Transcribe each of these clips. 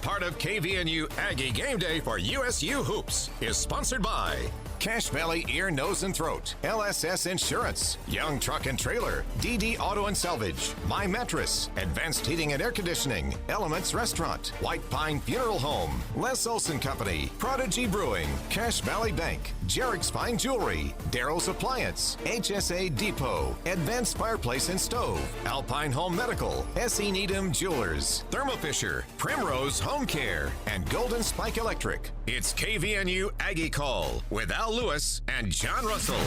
Part of KVNU Aggie Game Day for USU Hoops is sponsored by Cache Valley Ear, Nose, and Throat, LSS Insurance, Young Truck and Trailer, DD Auto and Salvage, My Mattress, Advanced Heating and Air Conditioning, Elements Restaurant, White Pine Funeral Home, Les Olson Company, Prodigy Brewing, Cache Valley Bank, Jarek's Fine Jewelry, Darrow's Appliance, HSA Depot, Advanced Fireplace and Stove, Alpine Home Medical, S.E. Needham Jewelers, Thermo Fisher, Primrose Home Care, and Golden Spike Electric. It's KVNU Aggie Call with Al Lewis and John Russell.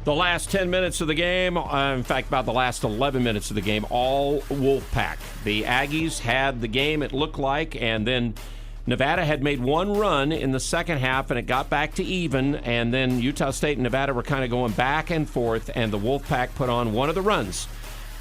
The last 10 minutes of the game, in fact, about the last 11 minutes of the game, all Wolfpack. The Aggies had the game, it looked like, and then Nevada had made one run in the second half, and it got back to even, and then Utah State and Nevada were kind of going back and forth, and the Wolfpack put on one of the runs.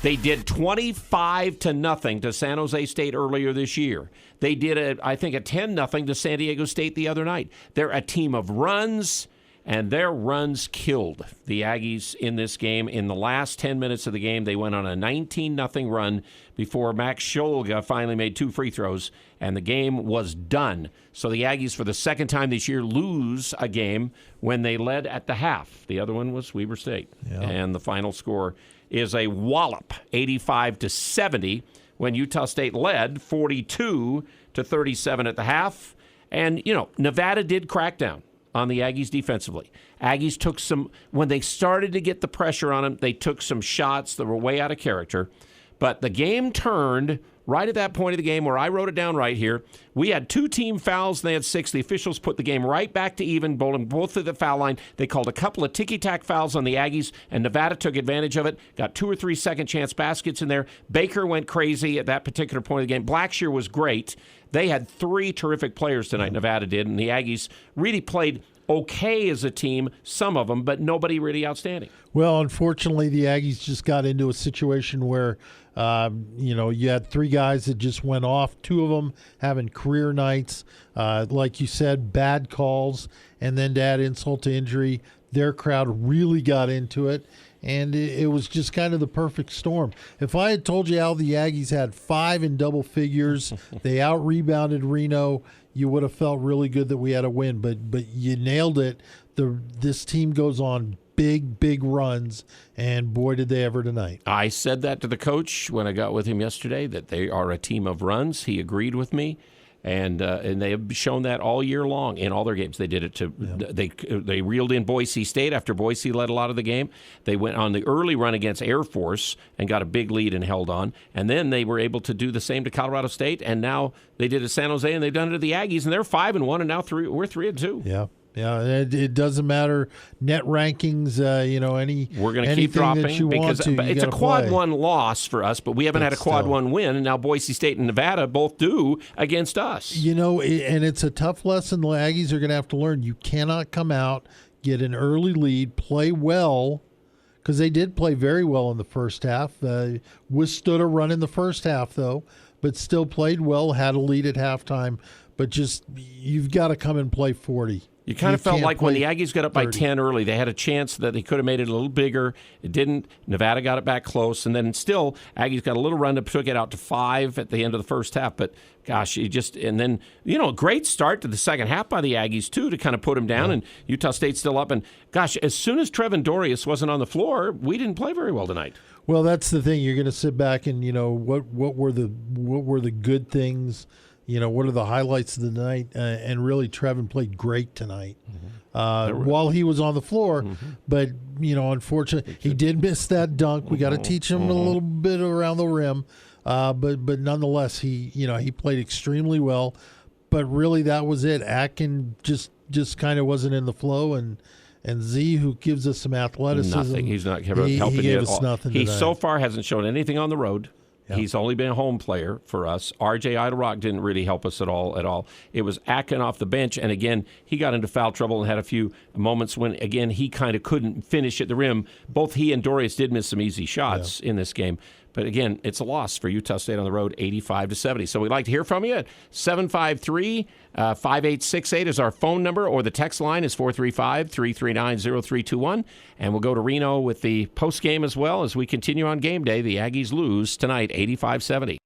They did 25-0 to San Jose State earlier this year. They did, I think, a 10-0 to San Diego State the other night. They're a team of runs, and their runs killed the Aggies in this game. In the last 10 minutes of the game, they went on a 19-0 run before Max Scholga finally made two free throws, and the game was done. So the Aggies, for the second time this year, lose a game when they led at the half. The other one was Weber State, and the final score is a wallop, 85-70, when Utah State led 42-37 at the half. And, you know, Nevada did crack down on the Aggies defensively. Aggies took some, when they started to get the pressure on them, they took some shots that were way out of character. But the game turned right at that point of the game where I wrote it down right here. We had 2 team fouls, and they had 6. The officials put the game right back to even, bowling both to the foul line. They called a couple of ticky-tack fouls on the Aggies, and Nevada took advantage of it, got 2 or 3 second-chance baskets in there. Baker went crazy at that particular point of the game. Blackshear was great. They had 3 terrific players tonight, Nevada did, and the Aggies really played okay as a team, some of them, but nobody really outstanding. Well, unfortunately, the Aggies just got into a situation where, you had 3 guys that just went off, 2 of them having career nights. Like you said, bad calls, and then to add insult to injury, their crowd really got into it, and it was just kind of the perfect storm. If I had told you how the Aggies had 5 in double figures, they out-rebounded Reno, you would have felt really good that we had a win, but you nailed it. This team goes on big runs, and boy, did they ever tonight. I said that to the coach when I got with him yesterday, that they are a team of runs. He agreed with me, and they have shown that all year long in all their games. They did it to they reeled in Boise State after Boise led a lot of the game. They went on the early run against Air Force and got a big lead and held on, and then they were able to do the same to Colorado State, and now they did it at San Jose, and they've done it to the Aggies, and they're 5-1, and now we're 3-2. Yeah. Yeah, it doesn't matter net rankings. We're going to keep dropping because it's a quad 1 loss for us, but we haven't had a quad 1 win, and now Boise State and Nevada both do against us. And it's a tough lesson the Aggies are going to have to learn. You cannot come out, get an early lead, play well, because they did play very well in the first half. Withstood a run in the first half, though, but still played well, had a lead at halftime. But just you've got to come and play 40. You kind of felt like when the Aggies got up by 10 early, they had a chance that they could have made it a little bigger. It didn't. Nevada got it back close, and then still Aggies got a little run that took it out to 5 at the end of the first half. But gosh, and then a great start to the second half by the Aggies too to kind of put them down, and Utah State still up. And gosh, as soon as Trevin Dorius wasn't on the floor, we didn't play very well tonight. Well, that's the thing. You're going to sit back and what were the good things. What are the highlights of the night? And really, Trevin played great tonight while he was on the floor. But, unfortunately, he did miss that dunk. We got to teach him a little bit around the rim. But nonetheless, he played extremely well. But really, that was it. Atkin just kind of wasn't in the flow. And Z, who gives us some athleticism. Nothing. He's not helping you at all. Nothing he tonight. So far hasn't shown anything on the road. Yep. He's only been a home player for us. R.J. Idlerock didn't really help us at all. It was Atkin off the bench, and again, he got into foul trouble and had a few moments when, again, he kind of couldn't finish at the rim. Both he and Dorius did miss some easy shots in this game. But again, it's a loss for Utah State on the road, 85-70. So we'd like to hear from you at 753-5868 is our phone number, or the text line is 435-339-0321. And we'll go to Reno with the post game as well as we continue on game day. The Aggies lose tonight, 85-70.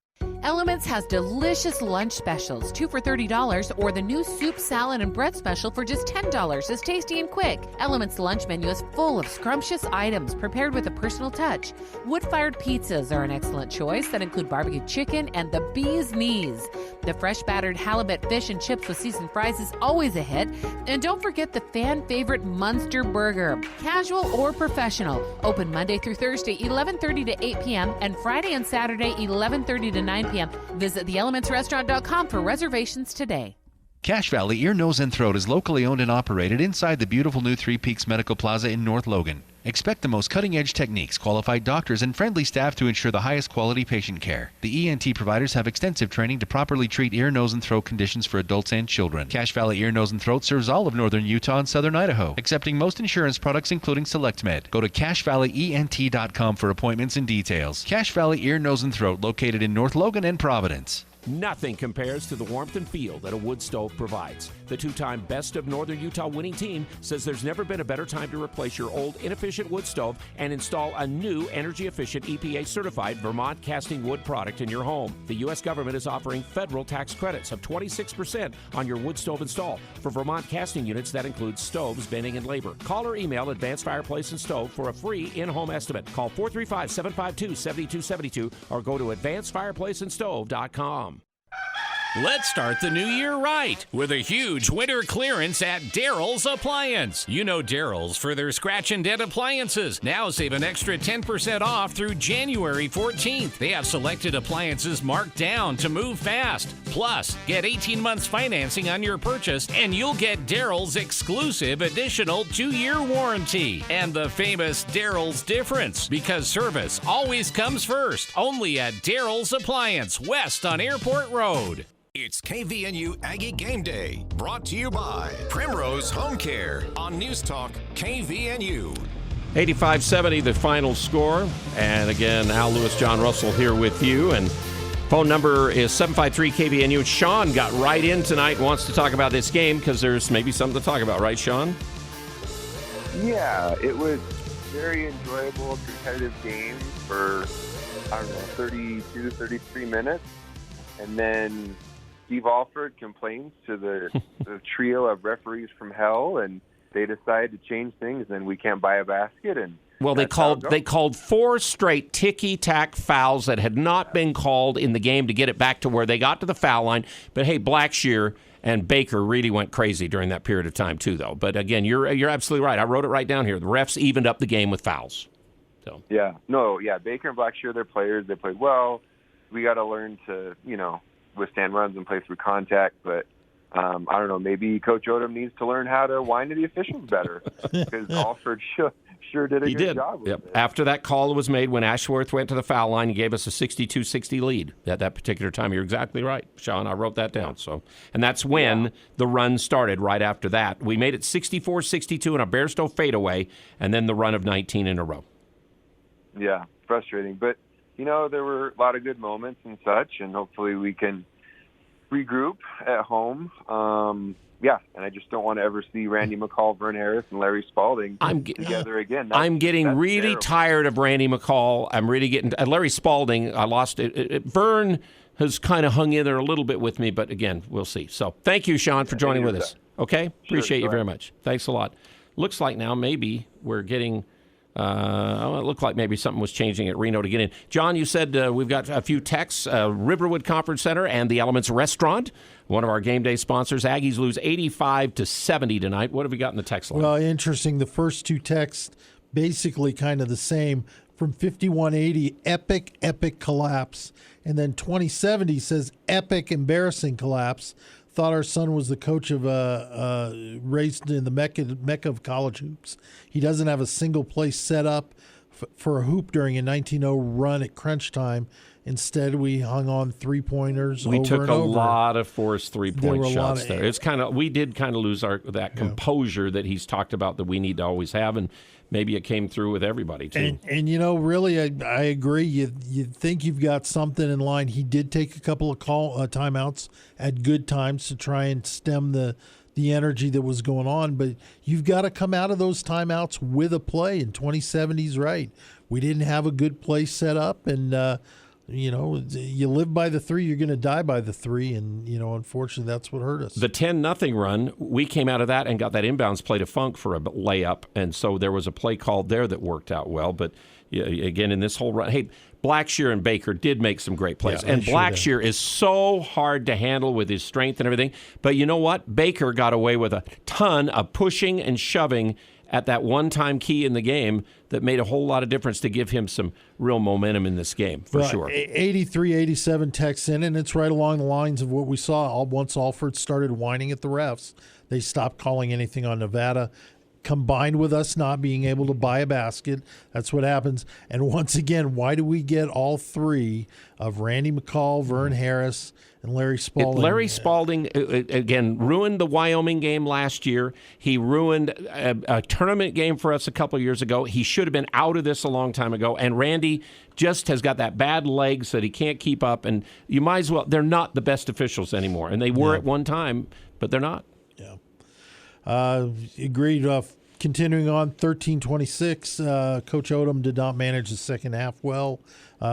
Elements has delicious lunch specials, 2 for $30, or the new soup, salad, and bread special for just $10. It's tasty and quick. Elements' lunch menu is full of scrumptious items prepared with a personal touch. Wood-fired pizzas are an excellent choice that include barbecue chicken and the bee's knees. The fresh battered halibut fish and chips with seasoned fries is always a hit. And don't forget the fan favorite Munster Burger. Casual or professional. Open Monday through Thursday, 11:30 to 8 p.m. and Friday and Saturday, 11:30 to 9 p.m. Visit theelementsrestaurant.com for reservations today. Cache Valley Ear, Nose, and Throat is locally owned and operated inside the beautiful new Three Peaks Medical Plaza in North Logan. Expect the most cutting-edge techniques, qualified doctors, and friendly staff to ensure the highest quality patient care. The ENT providers have extensive training to properly treat ear, nose, and throat conditions for adults and children. Cache Valley Ear, Nose, and Throat serves all of northern Utah and southern Idaho, accepting most insurance products including SelectMed. Go to CacheValleyENT.com for appointments and details. Cache Valley Ear, Nose, and Throat, located in North Logan and Providence. Nothing compares to the warmth and feel that a wood stove provides. The two-time Best of Northern Utah winning team says there's never been a better time to replace your old inefficient wood stove and install a new energy-efficient EPA-certified Vermont casting wood product in your home. The U.S. government is offering federal tax credits of 26% on your wood stove install. For Vermont casting units, that includes stoves, venting, and labor. Call or email Advanced Fireplace and Stove for a free in-home estimate. Call 435-752-7272 or go to advancedfireplaceandstove.com. Let's start the new year right with a huge winter clearance at Daryl's Appliance. You know Daryl's for their scratch and dent appliances. Now save an extra 10% off through January 14th. They have selected appliances marked down to move fast. Plus, get 18 months financing on your purchase and you'll get Daryl's exclusive additional 2-year warranty. And the famous Daryl's difference, because service always comes first. Only at Daryl's Appliance, west on Airport Road. It's KVNU Aggie Game Day, brought to you by Primrose Home Care on News Talk KVNU. 85-70 the final score. And again, Al Lewis, John Russell here with you. And phone number is 753-KVNU. Sean got right in tonight and wants to talk about this game because there's maybe something to talk about, right, Sean? Yeah, it was very enjoyable, competitive game for, 32, 33 minutes. And then Steve Alford complains to the trio of referees from hell, and they decide to change things, and we can't buy a basket. And well, they called 4 straight ticky-tack fouls that had not been called in the game to get it back to where they got to the foul line. But hey, Blackshear and Baker really went crazy during that period of time too, though. But again, you're absolutely right. I wrote it right down here. The refs evened up the game with fouls. So Baker and Blackshear, they're players. They played well. We got to learn to, withstand runs and play through contact. But I don't know, maybe Coach Odom needs to learn how to whine to the officials better because Alford sure did a good job with it. After that call was made, when Ashworth went to the foul line, he gave us a 62-60 lead at that particular time. You're exactly right, Sean. I wrote that down. So, and that's when the run started right after that. We made it 64-62 in a Bairstow fadeaway, and then the run of 19 in a row. Yeah, frustrating. But there were a lot of good moments and such, and hopefully we can regroup at home. And I just don't want to ever see Randy McCall, Vern Harris, and Larry Spalding together again. I'm getting really terrible. tired of Randy McCall. I'm really getting Larry Spalding. I lost it. Vern has kind of hung in there a little bit with me, but again, we'll see. So thank you, Sean, for joining with us. Okay? Appreciate you very much. Thanks a lot. Looks like now maybe we're getting... it looked like maybe something was changing at Reno to get in. John, you said we've got a few texts. Riverwood Conference Center and the Elements Restaurant, one of our game day sponsors. Aggies lose 85-70 tonight. What have we got in the text line? Well, interesting. The first 2 texts basically kind of the same. From 5180, epic collapse. And then 2070 says epic embarrassing collapse. Thought our son was the coach of raised in the mecca of college hoops. He doesn't have a single place set up for a hoop during a 19-0 run at crunch time. Instead, we hung on 3-pointers. We took a lot of forced 3-point shots there. It's we did kind of lose that composure that he's talked about that we need to always have, and maybe it came through with everybody too. And really, I agree. You think you've got something in line. He did take a couple of timeouts at good times to try and stem the energy that was going on, but you've got to come out of those timeouts with a play. And 2070's right. We didn't have a good play set up, and you live by the 3, you're going to die by the 3, and unfortunately that's what hurt us. The 10-0 run, we came out of that and got that inbounds play to Funk for a layup, and so there was a play called there that worked out well. But again, in this whole run, hey, Blackshear and Baker did make some great plays, and Blackshear is so hard to handle with his strength and everything. But you know what? Baker got away with a ton of pushing and shoving at that one-time key in the game that made a whole lot of difference to give him some real momentum in this game, for sure. 83-87 texts in, and it's right along the lines of what we saw. Once Alford started whining at the refs, they stopped calling anything on Nevada. Combined with us not being able to buy a basket, that's what happens. And once again, why do we get all 3 of Randy McCall, Vern Harris, and Larry Spalding? Larry Spalding, again, ruined the Wyoming game last year. He ruined a tournament game for us a couple of years ago. He should have been out of this a long time ago. And Randy just has got that bad leg so that he can't keep up. And you might as well, they're not the best officials anymore. And they were at one time, but they're not. Yeah. Agreed. Continuing on, 13-26. Coach Odom did not manage the second half well.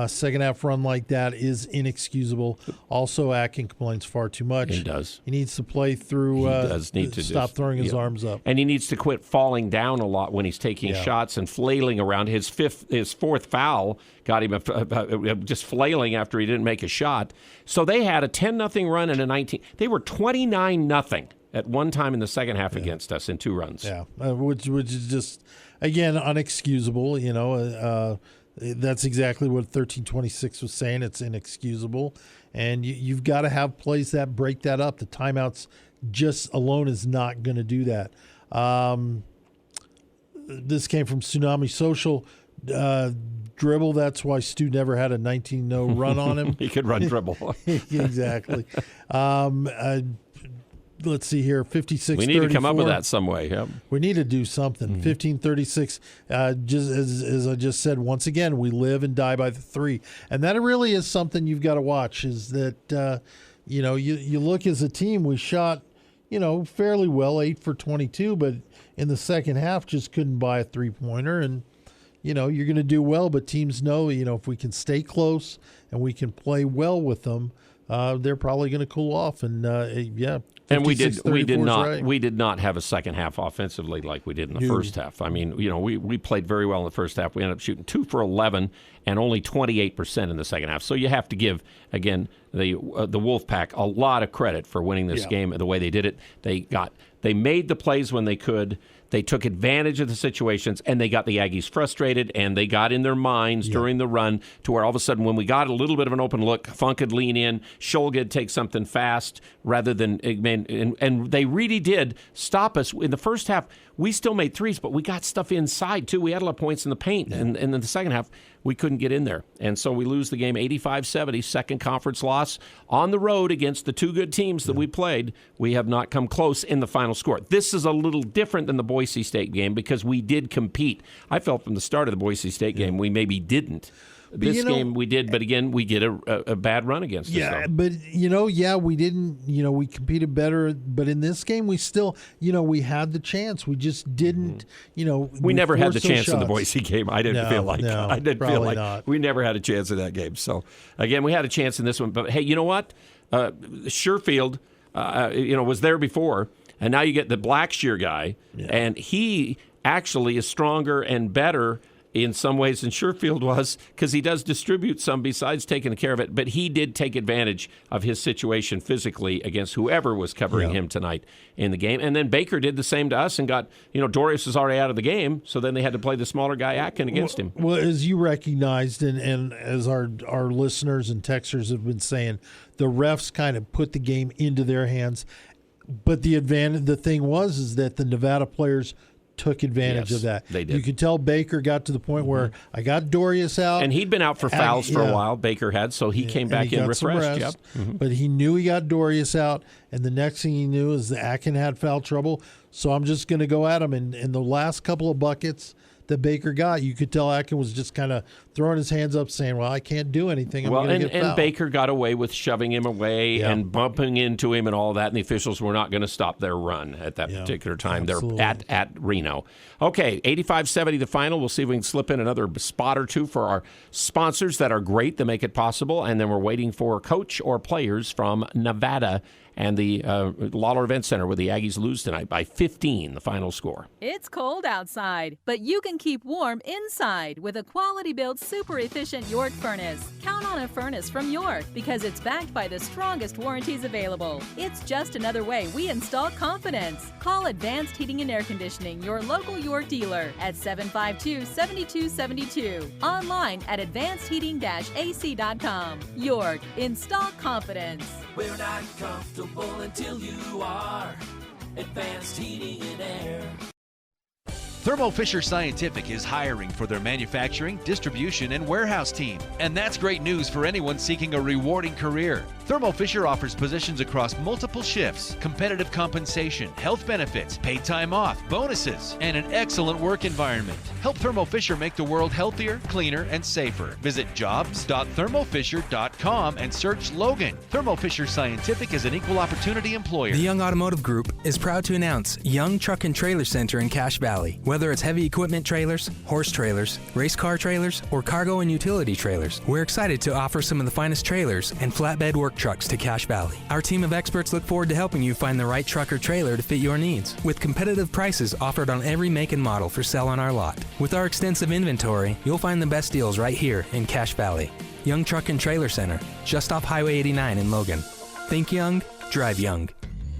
Second half run like that is inexcusable. Also, Atkin complains far too much. He does. He needs to play through. He does need to stop throwing his arms up, and he needs to quit falling down a lot when he's taking shots and flailing around. His fourth foul got him just flailing after he didn't make a shot. So they had a 10-0 run and a 19. They were 29-0. At one time in the second half against us in 2 runs. Yeah, which is just, again, unexcusable. That's exactly what 13-26 was saying. It's inexcusable. And you've got to have plays that break that up. The timeouts just alone is not going to do that. This came from Tsunami Social. Dribble, that's why Stu never had a 19-0 run on him. He could run dribble. Exactly. Let's see here, 56-34. We need to come up with that some way. Yep. We need to do something. 15-36, just as I just said, once again, we live and die by the 3. And that really is something you've got to watch, is that, you look as a team, we shot, fairly well, 8 for 22, but in the second half just couldn't buy a 3-pointer. And, you're going to do well, but teams know, if we can stay close and we can play well with them, they're probably going to cool off. And, and we did not have a second half offensively like we did in the first half. I mean, we played very well in the first half. We ended up shooting 2 for 11 and only 28% in the second half. So you have to give, again, the Wolfpack a lot of credit for winning this game and the way they did it. They made the plays when they could. They took advantage of the situations, and they got the Aggies frustrated, and they got in their minds during the run to where all of a sudden when we got a little bit of an open look, Funk could lean in, Scholgid take something fast rather than – and they really did stop us. In the first half, we still made threes, but we got stuff inside too. We had a lot of points in the paint, and in the second half, we couldn't get in there. And so we lose the game 85-70, second conference loss on the road against the 2 good teams that we played. We have not come close in the final score. This is a little different than the Boise State game because we did compete. I felt from the start of the Boise State game we maybe didn't. This game we did, but again, we get a bad run against us. Yeah, but, we didn't, we competed better. But in this game, we still, we had the chance. We just didn't, We never had the chance in the Boise game. I didn't feel like. No, I didn't feel like not. We never had a chance in that game. So, again, we had a chance in this one. But, hey, you know what? Sherfield, was there before. And now you get the Blackshear guy. Yeah. And he actually is stronger and better in some ways than Sherfield was because he does distribute some besides taking care of it. But he did take advantage of his situation physically against whoever was covering him tonight in the game. And then Baker did the same to us and got, Dorius was already out of the game, so then they had to play the smaller guy Atkin against him. Well, as you recognized and as our listeners and texters have been saying, the refs kind of put the game into their hands. But the thing was that the Nevada players took advantage of that. They did. You could tell Baker got to the point where I got Dorius out. And he'd been out for fouls for a while, Baker had, so he came back in refreshed. Yep. But he knew he got Dorius out, and the next thing he knew is the Atkin had foul trouble. So I'm just going to go at him. And in the last couple of buckets, that Baker got. You could tell Atkins was just kind of throwing his hands up saying, well, I can't do anything. I'm going to get fouled. And Baker got away with shoving him away and bumping into him and all that, and the officials were not going to stop their run at that particular time. Absolutely. They're at Reno. Okay, 85-70 the final. We'll see if we can slip in another spot or two for our sponsors that are great that make it possible, and then we're waiting for coach or players from Nevada and the Lawler Event Center, where the Aggies lose tonight by 15, the final score. It's cold outside, but you can keep warm inside with a quality-built, super-efficient York furnace. Count on a furnace from York because it's backed by the strongest warranties available. It's just another way we install confidence. Call Advanced Heating and Air Conditioning, your local York dealer, at 752-7272. Online at advancedheating-ac.com. York, install confidence. We're not comfortable until you are. Advanced Heating and Air. Thermo Fisher Scientific is hiring for their manufacturing, distribution, and warehouse team. And that's great news for anyone seeking a rewarding career. Thermo Fisher offers positions across multiple shifts, competitive compensation, health benefits, paid time off, bonuses, and an excellent work environment. Help Thermo Fisher make the world healthier, cleaner, and safer. Visit jobs.thermofisher.com and search Logan. Thermo Fisher Scientific is an equal opportunity employer. The Young Automotive Group is proud to announce Young Truck and Trailer Center in Cache Valley. Whether it's heavy equipment trailers, horse trailers, race car trailers, or cargo and utility trailers, we're excited to offer some of the finest trailers and flatbed work trucks to Cache Valley. Our team of experts look forward to helping you find the right truck or trailer to fit your needs, with competitive prices offered on every make and model for sale on our lot. With our extensive inventory, you'll find the best deals right here in Cache Valley. Young Truck and Trailer Center, just off Highway 89 in Logan. Think young, drive young.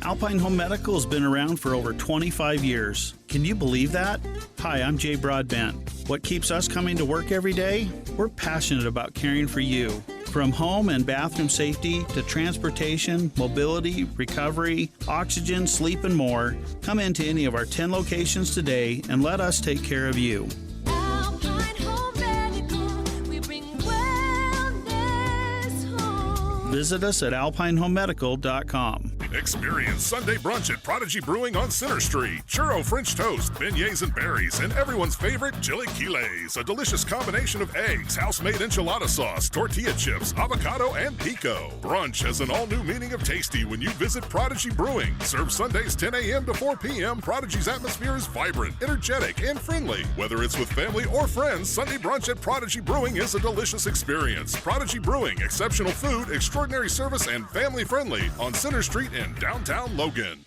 Alpine Home Medical has been around for over 25 years. Can you believe that? Hi, I'm Jay Broadbent. What keeps us coming to work every day? We're passionate about caring for you. From home and bathroom safety to transportation, mobility, recovery, oxygen, sleep, and more, come into any of our 10 locations today and let us take care of you. Alpine Home Medical, we bring wellness home. Visit us at alpinehomemedical.com. Experience Sunday brunch at Prodigy Brewing on Center Street. Churro French toast, beignets and berries, and everyone's favorite chilaquiles. A delicious combination of eggs, house-made enchilada sauce, tortilla chips, avocado, and pico. Brunch has an all-new meaning of tasty when you visit Prodigy Brewing. Served Sundays 10 a.m. to 4 p.m., Prodigy's atmosphere is vibrant, energetic, and friendly. Whether it's with family or friends, Sunday brunch at Prodigy Brewing is a delicious experience. Prodigy Brewing, exceptional food, extraordinary service, and family-friendly on Center Street in downtown Logan.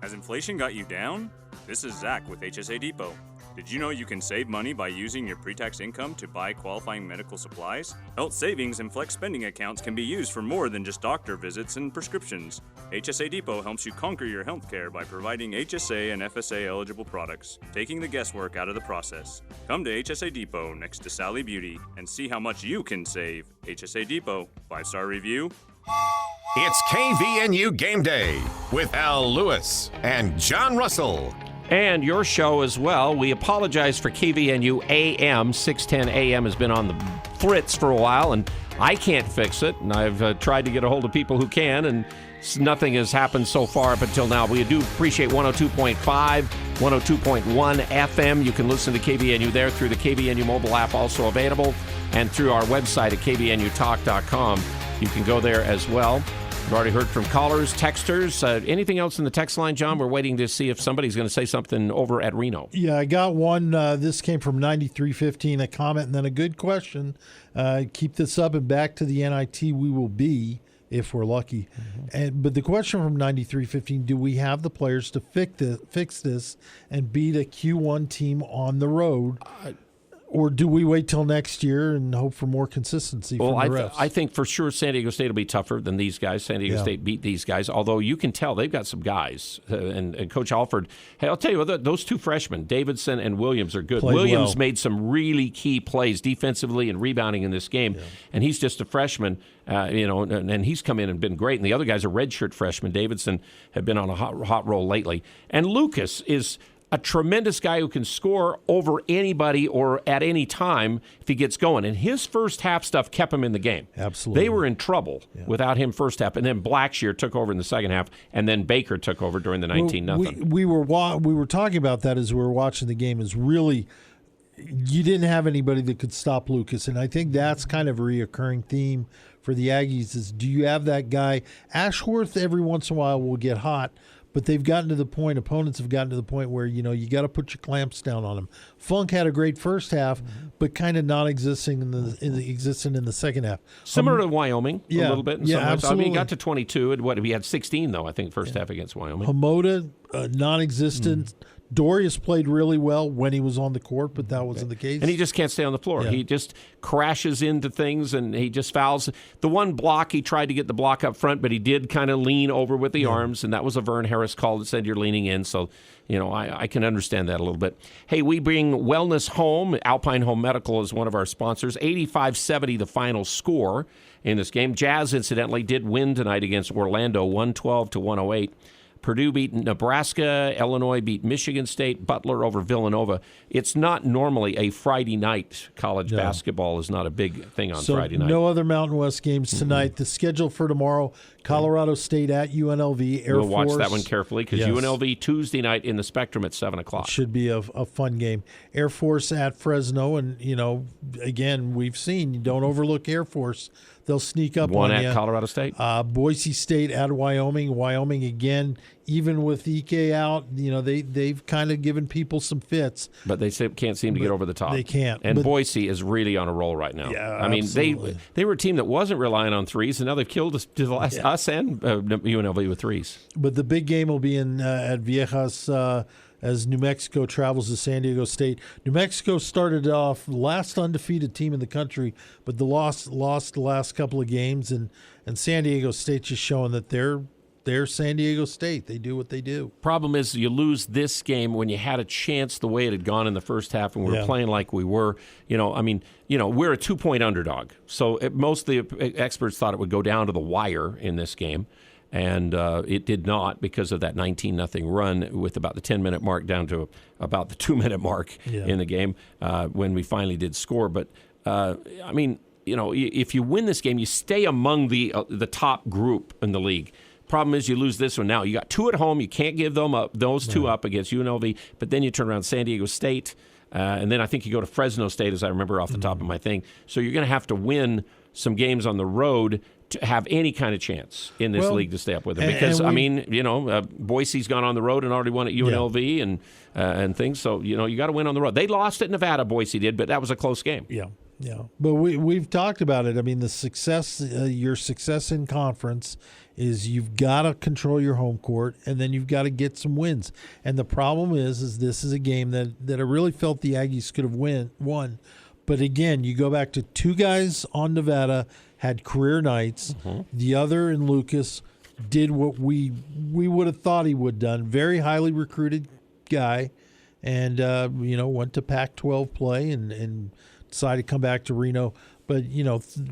Has inflation got you down? This is Zach with HSA Depot. Did you know you can save money by using your pre-tax income to buy qualifying medical supplies? Health savings and flex spending accounts can be used for more than just doctor visits and prescriptions. HSA Depot helps you conquer your health care by providing HSA and FSA eligible products, taking the guesswork out of the process. Come to HSA Depot next to Sally Beauty and see how much you can save. HSA Depot, 5-star review. It's KVNU Game Day with Al Lewis and John Russell. And your show as well. We apologize for KVNU AM. 610 AM has been on the fritz for a while, and I can't fix it. And I've tried to get a hold of people who can, and nothing has happened so far up until now. We do appreciate 102.5, 102.1 FM. You can listen to KVNU there through the KVNU mobile app, also available, and through our website at kvnutalk.com. You can go there as well. We've already heard from callers, texters. Anything else in the text line, John? We're waiting to see if somebody's going to say something over at Reno. Yeah, I got one. This came from 9315, a comment and then a good question. Keep this up and back to the NIT we will be if we're lucky. But the question from 9315, do we have the players to fix this and beat a Q1 team on the road? Or do we wait till next year and hope for more consistency from the refs? I think for sure San Diego State will be tougher than these guys. San Diego State beat these guys, although you can tell they've got some guys. And Coach Alford, hey, I'll tell you what, those two freshmen, Davidson and Williams, are good. Played Williams well. made some really key plays defensively and rebounding in this game, and he's just a freshman. And he's come in and been great. And the other guys are redshirt freshmen. Davidson have been on a hot roll lately. And Lucas is a tremendous guy who can score over anybody or at any time if he gets going. And his first half stuff kept him in the game. Absolutely. They were in trouble without him first half. And then Blackshear took over in the second half, and then Baker took over during the 19-0. We were talking about that as we were watching the game, is really you didn't have anybody that could stop Lucas. And I think that's kind of a reoccurring theme for the Aggies is, do you have that guy? Ashworth every once in a while will get hot, but they've gotten to the point, opponents have gotten to the point where, you got to put your clamps down on him. Funk had a great first half, but kind of non-existing in the second half. Similar to Wyoming a little bit. Absolutely. I mean, he got to 22. He had 16, though, I think, first half against Wyoming. Hamoda, non-existent. Dorius played really well when he was on the court, but that wasn't the case. And he just can't stay on the floor. Yeah. He just crashes into things, and he just fouls. The one block, he tried to get the block up front, but he did kind of lean over with the arms, and that was a Vern Harris call that said you're leaning in. So, I can understand that a little bit. Hey, we bring wellness home. Alpine Home Medical is one of our sponsors. 85-70 the final score in this game. Jazz, incidentally, did win tonight against Orlando, 112-108. Purdue beat Nebraska. Illinois beat Michigan State. Butler over Villanova. It's not normally a Friday night. College basketball is not a big thing on Friday night. No other Mountain West games tonight. The schedule for tomorrow, Colorado State at UNLV. Air Force. We'll watch that one carefully because UNLV Tuesday night in the Spectrum at 7 o'clock. It should be a fun game. Air Force at Fresno. And, again, we've seen, you don't overlook Air Force. They'll sneak up one on at you. Colorado State. Boise State at Wyoming. Wyoming again, even with Ike out, they've kind of given people some fits. But they can't seem to get over the top. They can't. And Boise is really on a roll right now. Yeah, I mean, absolutely. they were a team that wasn't relying on threes, and now they've killed us and UNLV with threes. But the big game will be at Viejas as New Mexico travels to San Diego State. New Mexico started off last undefeated team in the country, but the lost the last couple of games, and San Diego State just showing that they're San Diego State. They do what they do. Problem is you lose this game when you had a chance the way it had gone in the first half and we were playing like we were. We're a 2-point underdog. So most of the experts thought it would go down to the wire in this game. And it did not because of that 19-0 run with about the 10-minute mark down to about the 2-minute mark in the game when we finally did score. But, if you win this game, you stay among the top group in the league. Problem is you lose this one now. You got 2 at home. You can't give them up, those 2 up against UNLV. But then you turn around San Diego State, and then I think you go to Fresno State, as I remember off the top of my thing. So you're going to have to win some games on the road to have any kind of chance in this league to stay up with it. Because, Boise's gone on the road and already won at UNLV and things. So, you got to win on the road. They lost at Nevada, Boise did, but that was a close game. Yeah. But we've talked about it. I mean, the success, your success in conference is you've got to control your home court, and then you've got to get some wins. And the problem is this is a game that I really felt the Aggies could have won. But again, you go back to 2 guys on Nevada had career nights. The other in Lucas did what we would have thought he would have done. Very highly recruited guy, and went to Pac-12 play and decided to come back to Reno. But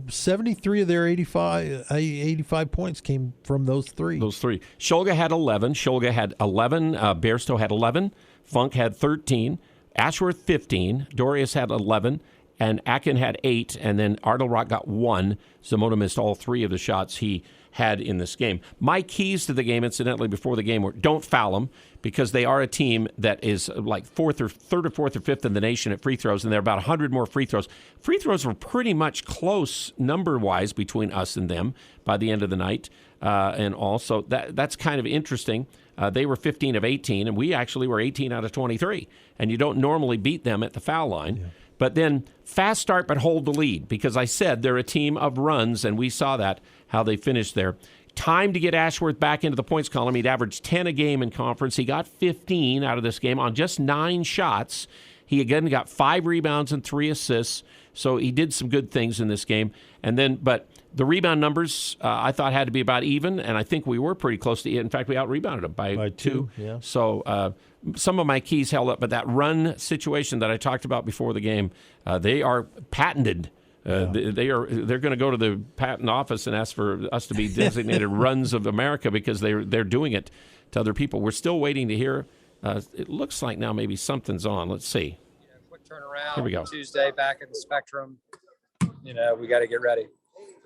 73 of their 85 points came from those 3. Shulga had 11. Bairstow had 11. Funk had 13. Ashworth 15. Dorius had 11. And Akin had 8, and then Artelrock got 1. Zamota missed all 3 of the shots he had in this game. My keys to the game, incidentally, before the game were don't foul them, because they are a team that is like 3rd or 4th or 5th in the nation at free throws, and they're about 100 more free throws. Free throws were pretty much close number-wise between us and them by the end of the night, and also that's kind of interesting. They were 15 of 18, and we actually were 18 out of 23, and you don't normally beat them at the foul line. Yeah. But then fast start but hold the lead, because I said they're a team of runs, and we saw that, how they finished there. Time to get Ashworth back into the points column. He'd averaged 10 a game in conference. He got 15 out of this game on just 9 shots. He again got 5 rebounds and 3 assists, so he did some good things in this game. But the rebound numbers I thought had to be about even, and I think we were pretty close to it. In fact, we out-rebounded them by 2. Yeah. So some of my keys held up, but that run situation that I talked about before the game, they are patented. They're going to go to the patent office and ask for us to be designated runs of America, because they're doing it to other people. We're still waiting to hear It looks like now maybe something's on. Let's see. Quick turnaround. Here we go. Tuesday back in the Spectrum. We got to get ready.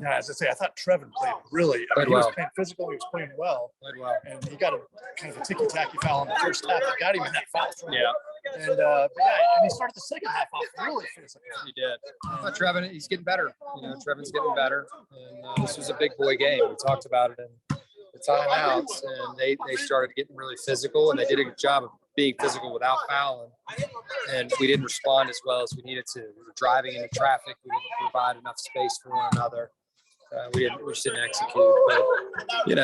Yeah, as I say, I thought Trevin played really. Played he was well. playing physical. He was playing well. Played well. And he got a kind of a ticky-tacky foul in the first half. That got him in that foul. Yeah. And he started the second half off really physical. He did. But Trevin, he's getting better. Trevin's getting better. And this was a big boy game. We talked about it in the timeouts, and they started getting really physical, and they did a good job of being physical without fouling. And we didn't respond as well as we needed to. We were driving into traffic. We didn't provide enough space for one another. We just didn't execute. But you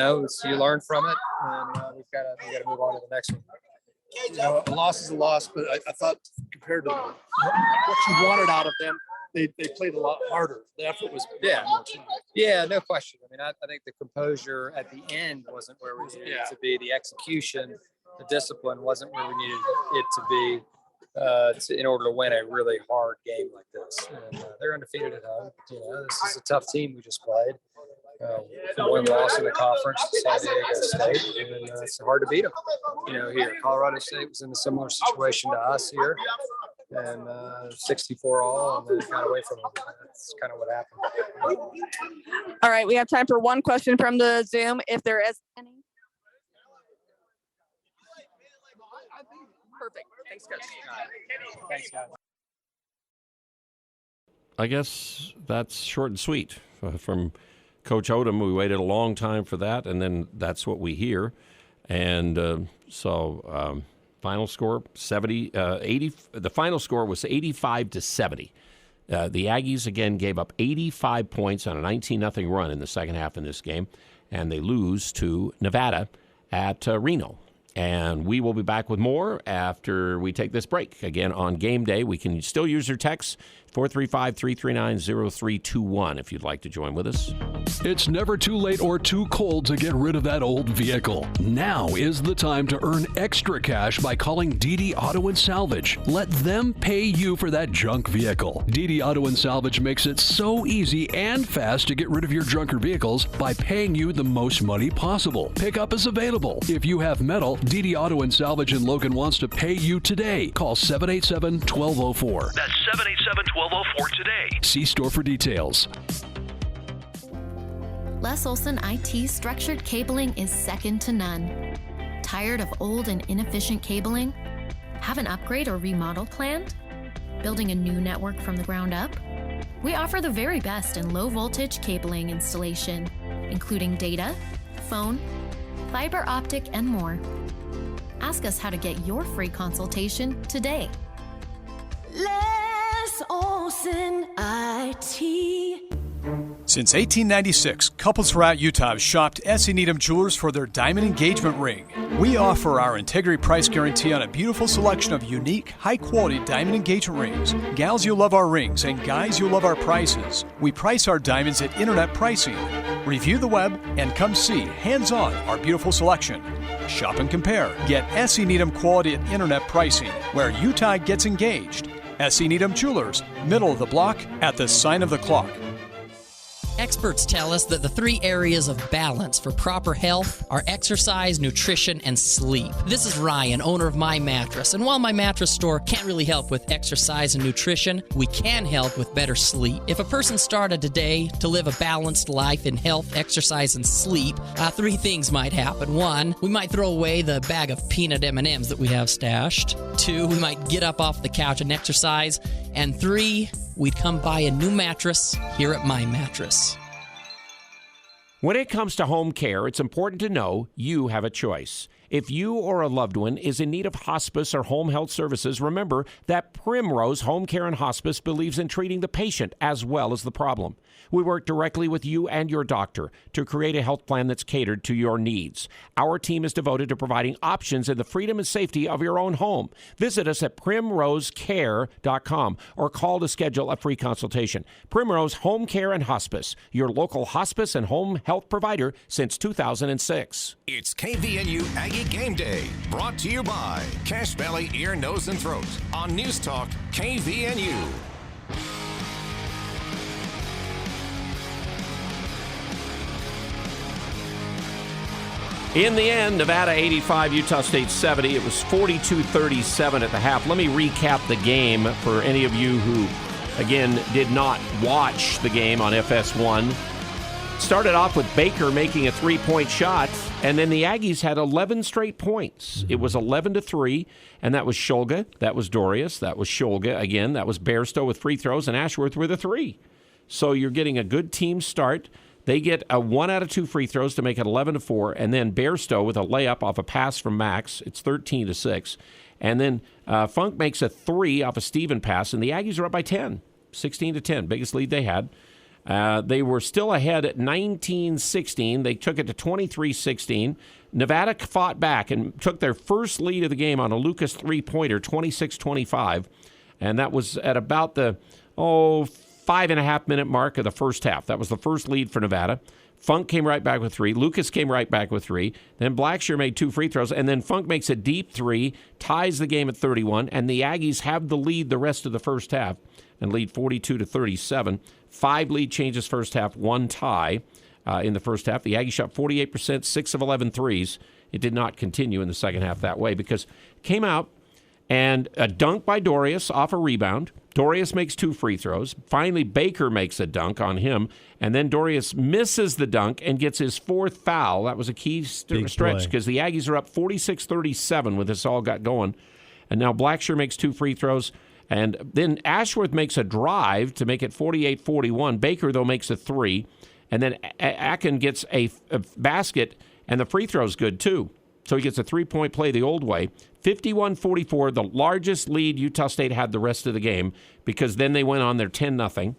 learn from it, and we've got to move on to the next one. A loss is a loss, but I thought compared to what you wanted out of them, they played a lot harder. The effort was Yeah, no question. I mean, I think the composure at the end wasn't where we needed it to be. The execution, the discipline wasn't where we needed it to be in order to win a really hard game like this. And they're undefeated at home. This is a tough team we just played. One loss in the conference to San Diego State, and it's hard to beat them. Here, Colorado State was in a similar situation to us here, and 64 all, and then got away from them. That's kind of what happened. All right, we have time for one question from the Zoom, if there is any. Perfect. Thanks, Coach. Thanks, guys. I guess that's short and sweet from Coach Odom. We waited a long time for that, and then that's what we hear. And final score 80. The final score was 85-70. The Aggies again gave up 85 points on a 19-0 run in the second half in this game, and they lose to Nevada at Reno. And we will be back with more after we take this break. Again, on game day, we can still use your text, 435-339-0321, if you'd like to join with us. It's never too late or too cold to get rid of that old vehicle. Now is the time to earn extra cash by calling DD Auto and Salvage. Let them pay you for that junk vehicle. DD Auto and Salvage makes it so easy and fast to get rid of your junker vehicles by paying you the most money possible. Pickup is available. If you have metal, DD Auto and Salvage in Logan wants to pay you today. Call 787-1204. That's 787-1204 today. See store for details. Les Olson IT structured cabling is second to none. Tired of old and inefficient cabling? Have an upgrade or remodel planned? Building a new network from the ground up? We offer the very best in low voltage cabling installation, including data, phone, fiber optic, and more. Ask us how to get your free consultation today. Les Olson IT. Since 1896, couples throughout Utah have shopped S.E. Needham Jewelers for their diamond engagement ring. We offer our integrity price guarantee on a beautiful selection of unique, high-quality diamond engagement rings. Gals, you'll love our rings, and guys, you'll love our prices. We price our diamonds at internet pricing. Review the web and come see, hands-on, our beautiful selection. Shop and compare. Get S.E. Needham quality at internet pricing, where Utah gets engaged. S.E. Needham Jewelers, middle of the block, at the sign of the clock. Experts tell us that the 3 areas of balance for proper health are exercise, nutrition, and sleep. This is Ryan, owner of My Mattress, and while My Mattress store can't really help with exercise and nutrition, we can help with better sleep. If a person started today to live a balanced life in health, exercise, and sleep, 3 things might happen. 1, we might throw away the bag of peanut M&Ms that we have stashed. 2, we might get up off the couch and exercise. And 3, we'd come buy a new mattress here at My Mattress. When it comes to home care, it's important to know you have a choice. If you or a loved one is in need of hospice or home health services, remember that Primrose Home Care and Hospice believes in treating the patient as well as the problem. We work directly with you and your doctor to create a health plan that's catered to your needs. Our team is devoted to providing options in the freedom and safety of your own home. Visit us at primrosecare.com or call to schedule a free consultation. Primrose Home Care and Hospice, your local hospice and home health provider since 2006. It's KVNU Aggie Game Day, brought to you by Cache Valley Ear, Nose, and Throat on News Talk KVNU. In the end, Nevada 85, Utah State 70. It was 42-37 at the half. Let me recap the game for any of you who, again, did not watch the game on FS1. Started off with Baker making a three-point shot, and then the Aggies had 11 straight points. It was 11-3, and that was Shulga, that was Dorius, that was Shulga again, that was Bairstow with free throws, and Ashworth with a three. So you're getting a good team start. They get a 1 out of 2 free throws to make it 11-4, and then Bairstow with a layup off a pass from Max. It's 13-6. And then Funk makes a 3 off a Steven pass, and the Aggies are up by 10, 16-10, biggest lead they had. They were still ahead at 19-16. They took it to 23-16. Nevada fought back and took their first lead of the game on a Lucas three-pointer, 26-25, and that was at about the 5.5-minute mark of the first half. That was the first lead for Nevada. Funk came right back with 3. Lucas came right back with 3. Then Blackshear made 2 free throws, and then Funk makes a deep 3, ties the game at 31, and the Aggies have the lead the rest of the first half and lead 42-37. 5 lead changes first half, 1 tie in the first half. The Aggies shot 48%, 6 of 11 threes. It did not continue in the second half that way because it came out and a dunk by Dorius off a rebound. Dorius makes 2 free throws. Finally, Baker makes a dunk on him, and then Dorius misses the dunk and gets his 4th foul. That was a key stretch because the Aggies are up 46-37 when this all got going. And now Blackshear makes 2 free throws. And then Ashworth makes a drive to make it 48-41. Baker, though, makes a 3. And then Akin gets a basket, and the free throw's good, too. So he gets a 3-point play the old way. 51-44, the largest lead Utah State had the rest of the game, because then they went on their 10-0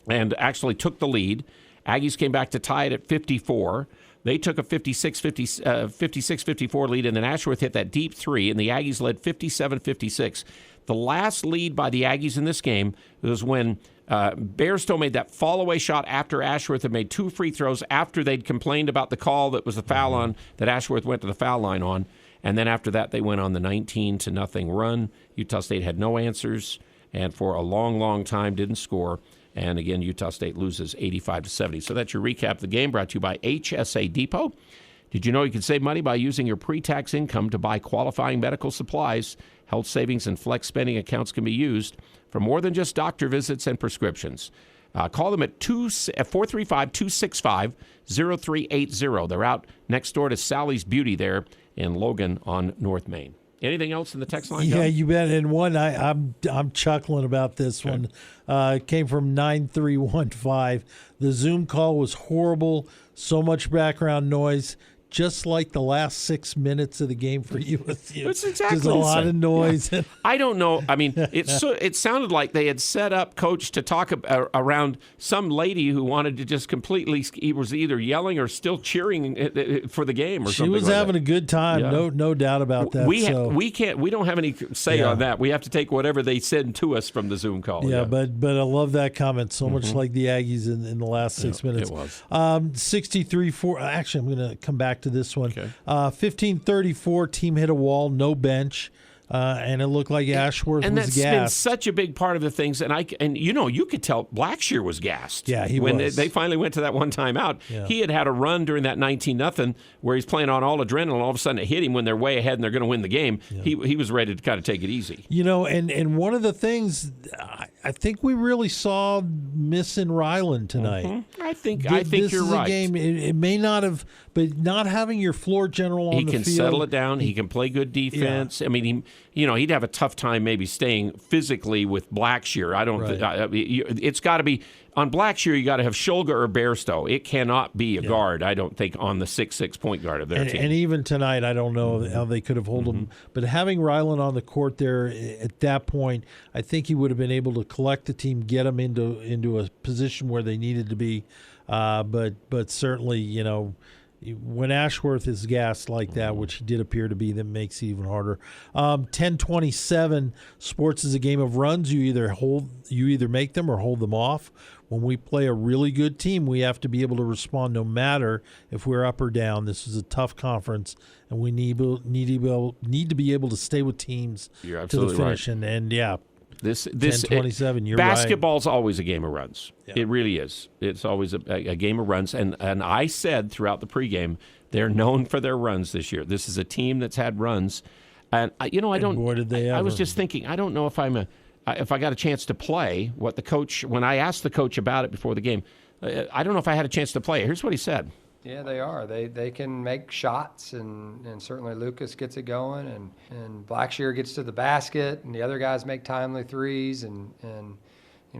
and actually took the lead. Aggies came back to tie it at 54. They took a 56-54 lead, and then Ashworth hit that deep 3, and the Aggies led 57-56. The last lead by the Aggies in this game was when Bairstow made that fall-away shot after Ashworth had made 2 free throws after they'd complained about the call that was the foul on, that Ashworth went to the foul line on. And then after that, they went on the 19-0 run. Utah State had no answers, and for a long, long time didn't score. And again, Utah State loses 85-70. So that's your recap of the game, brought to you by HSA Depot. Did you know you can save money by using your pre-tax income to buy qualifying medical supplies? Health savings and flex spending accounts can be used for more than just doctor visits and prescriptions. Call them at 435-265-0380. They're out next door to Sally's Beauty there in Logan on North Main. Anything else in the text line, John? Yeah, you bet. And one, I'm chuckling about this one. It came from 9315. The Zoom call was horrible. So much background noise. Just like the last 6 minutes of the game for USU. It's exactly There's a lot of noise. Yeah. I don't know. I mean, it sounded like they had set up Coach to talk around some lady who wanted to just completely. He was either yelling or still cheering for the game or something. She was like having that. a good time. Yeah. No doubt about that. We don't have any say on that. We have to take whatever they send to us from the Zoom call. Yeah, but I love that comment so much. Like the Aggies in the last 6 minutes. It was 63-4. Actually, I'm going to come back to this one. Okay. 15-34, team hit a wall, no bench. And it looked like Ashworth was gassed. And that's been such a big part of the things. And you could tell Blackshear was gassed. Yeah, he when was. They finally went to that one time out. Yeah. He had a run during that 19-0 where he's playing on all adrenaline. All of a sudden it hit him when they're way ahead and they're going to win the game. Yeah. He was ready to kind of take it easy. And one of the things I think we really saw missing Ryland tonight. Mm-hmm. I think you're right. Game, it may not have, but not having your floor general on the field. He can settle it down. He can play good defense. Yeah. I mean, he'd have a tough time maybe staying physically with Blackshear. I don't. Right. It's got to be on Blackshear. You got to have Shulga or Bairstow. It cannot be a guard. I don't think on the 6'6" point guard of their team. And even tonight, I don't know how they could have held him. But having Ryland on the court there at that point, I think he would have been able to collect the team, get them into a position where they needed to be. But certainly, when Ashworth is gassed like that, which he did appear to be, that makes it even harder. 10-27, sports is a game of runs. You either make them or hold them off. When we play a really good team, we have to be able to respond no matter if we're up or down. This is a tough conference, and we need to be able to stay with teams You're to the absolutely finish. Right. And yeah. This 10-27, you're right. Basketball's always a game of runs. Yeah. It really is. It's always a game of runs. And I said throughout the pregame, they're known for their runs this year. This is a team that's had runs. And, I don't. Boy, did they ever. I was just thinking, I don't know if if I got a chance to play what the coach, when I asked the coach about it before the game, I don't know if I had a chance to play. Here's what he said. Yeah, they are. They can make shots, and certainly Lucas gets it going, and Blackshear gets to the basket, and the other guys make timely threes, and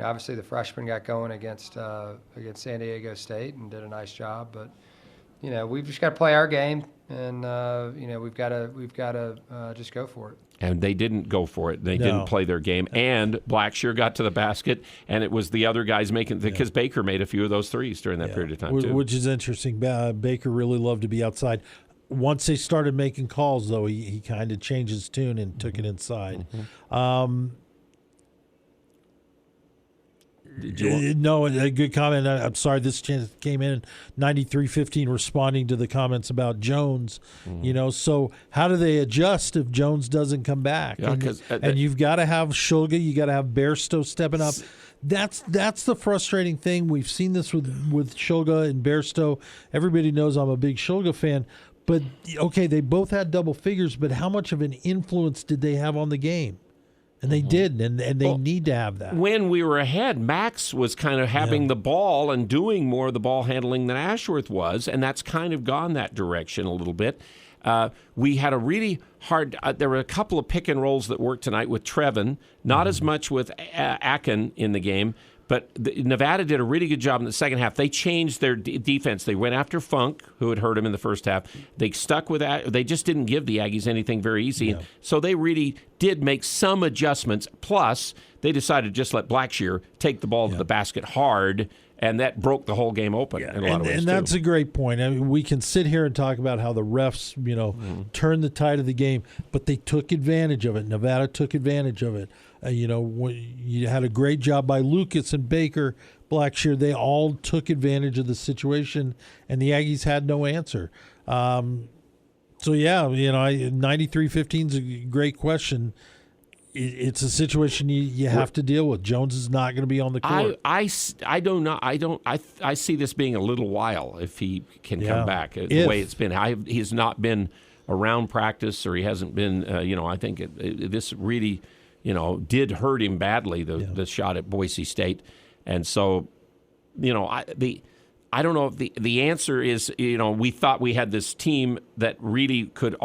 obviously the freshman got going against San Diego State and did a nice job. But we've just got to play our game, and we've got to just go for it. And they didn't go for it. They didn't play their game. And Blackshear got to the basket, and it was the other guys making – because Baker made a few of those threes during that period of time, too. Which is interesting. Baker really loved to be outside. Once they started making calls, though, he kind of changed his tune and took it inside. No, a good comment. I'm sorry, this came in 93-15 responding to the comments about Jones. So how do they adjust if Jones doesn't come back? Yeah, and you've got to have Shulga, you got to have Bairstow stepping up. That's the frustrating thing. We've seen this with Shulga and Bairstow. Everybody knows I'm a big Shulga fan. But, okay, they both had double figures, but how much of an influence did they have on the game? And they didn't, and they need to have that. When we were ahead, Max was kind of having the ball and doing more of the ball handling than Ashworth was, and that's kind of gone that direction a little bit. We had a really hard there were a couple of pick and rolls that worked tonight with Trevin, not as much with Akin in the game, but Nevada did a really good job in the second half. They changed their defense. They went after Funk, who had hurt him in the first half. They stuck with that. They just didn't give the Aggies anything very easy. And so they really did make some adjustments. Plus, they decided to just let Blackshear take the ball to the basket hard, and that broke the whole game open in a lot of ways. And that's a great point. I mean, we can sit here and talk about how the refs, turned the tide of the game, but they took advantage of it. Nevada took advantage of it. You had a great job by Lucas and Baker, Blackshear. They all took advantage of the situation, and the Aggies had no answer. 93-15 is a great question. It's a situation you have to deal with. Jones is not going to be on the court. I don't know. I see this being a little while if he can come back. The way it's been, he's not been around practice, or he hasn't been. I think this really, did hurt him badly. The shot at Boise State, and so, I don't know if the answer is, we thought we had this team that really could,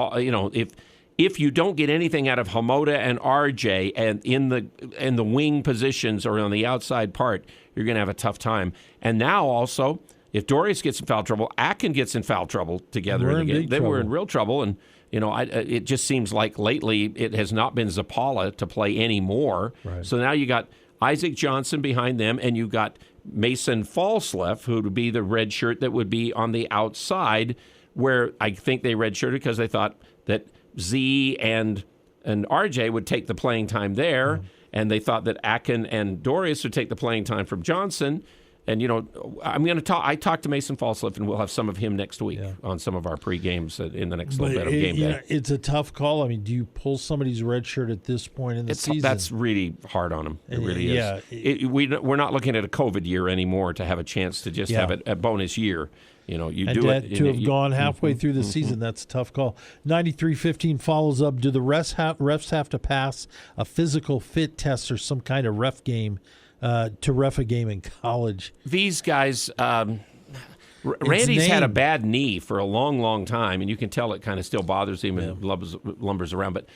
if you don't get anything out of Hamoda and RJ and in the wing positions or on the outside part, you're going to have a tough time. And now also, if Dorius gets in foul trouble, Akin gets in foul trouble together in the game. They were in real trouble, and it just seems like lately it has not been Zapala to play anymore. Right. So now you got Isaac Johnson behind them, and you got Mason Falsleff, who would be the red shirt that would be on the outside, where I think they redshirted because they thought that Z and RJ would take the playing time there, and they thought that Akin and Dorius would take the playing time from Johnson. And, I talked to Mason Falsleff, and we'll have some of him next week on some of our pre-games in the next little bit of game day. It's a tough call. I mean, do you pull somebody's red shirt at this point in the season? That's really hard on him. It really is. We're not looking at a COVID year anymore to have a chance to just have a bonus year. To have gone halfway through the season, that's a tough call. 93-15 follows up. Do the refs have to pass a physical fit test or some kind of ref game to ref a game in college? These guys, Randy's had a bad knee for a long, long time, and you can tell it kind of still bothers him and lumbers around. But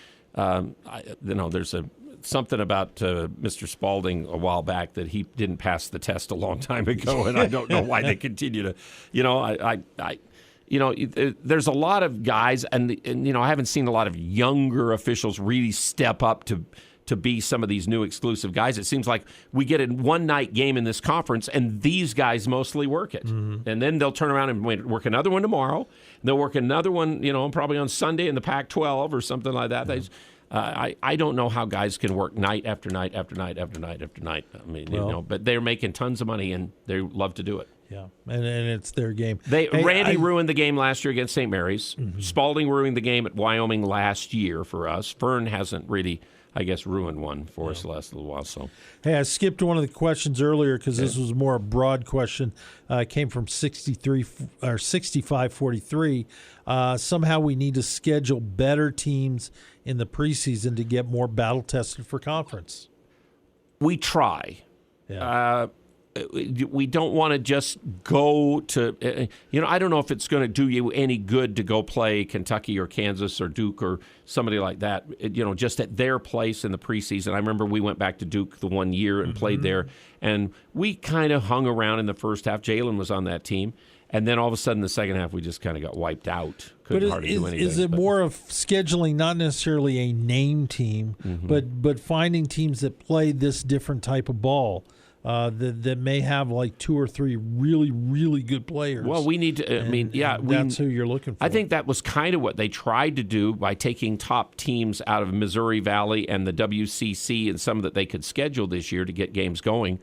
there's something about Mr. Spalding a while back that he didn't pass the test a long time ago, and I don't know why they continue to. There's a lot of guys, and I haven't seen a lot of younger officials really step up to be some of these new exclusive guys. It seems like we get a one-night game in this conference, and these guys mostly work it. Mm-hmm. And then they'll turn around and work another one tomorrow. They'll work another one, probably on Sunday in the Pac-12 or something like that. Mm-hmm. I don't know how guys can work night after night after night after night after night. I mean, but they're making tons of money, and they love to do it. Yeah, and it's their game. Randy ruined the game last year against St. Mary's. Mm-hmm. Spalding ruined the game at Wyoming last year for us. Fern hasn't really I guess, ruined one for us the last little while. So, hey, I skipped one of the questions earlier because this was more a broad question. It came from 6543. Somehow we need to schedule better teams in the preseason to get more battle tested for conference. We try. Yeah. We don't want to just go to, I don't know if it's going to do you any good to go play Kentucky or Kansas or Duke or somebody like that, just at their place in the preseason. I remember we went back to Duke the one year and played there, and we kind of hung around in the first half. Jalen was on that team. And then all of a sudden, the second half, we just kind of got wiped out. Couldn't hardly do anything. Is it more of scheduling, not necessarily a name team, but finding teams that play this different type of ball? That may have like 2 or 3 really, really good players. Well, we need to. That's who you're looking for. I think that was kind of what they tried to do by taking top teams out of Missouri Valley and the WCC and some that they could schedule this year to get games going,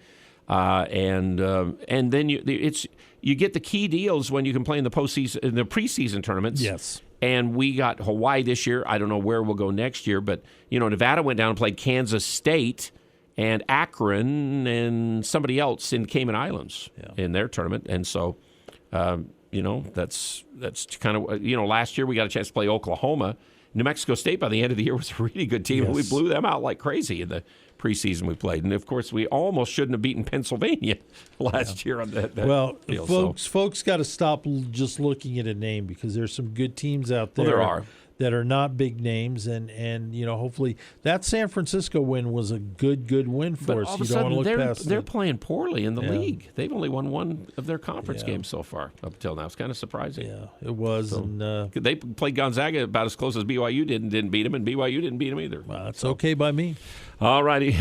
and then you get the key deals when you can play in the postseason, in the preseason tournaments. Yes. And we got Hawaii this year. I don't know where we'll go next year, but Nevada went down and played Kansas State and Akron and somebody else in Cayman Islands in their tournament. And so, that's kind of, last year we got a chance to play Oklahoma. New Mexico State by the end of the year was a really good team, and we blew them out like crazy in the preseason we played. And, of course, we almost shouldn't have beaten Pennsylvania last year on that deal. Folks got to stop just looking at a name because there's some good teams out there. Well, there are. That are not big names, and hopefully that San Francisco win was a good win for us. All of a sudden, they're playing poorly in the league. They've only won one of their conference games so far up until now. It's kind of surprising. Yeah, it was. And they played Gonzaga about as close as BYU did and didn't beat them, and BYU didn't beat them either. Well, that's okay by me. All righty.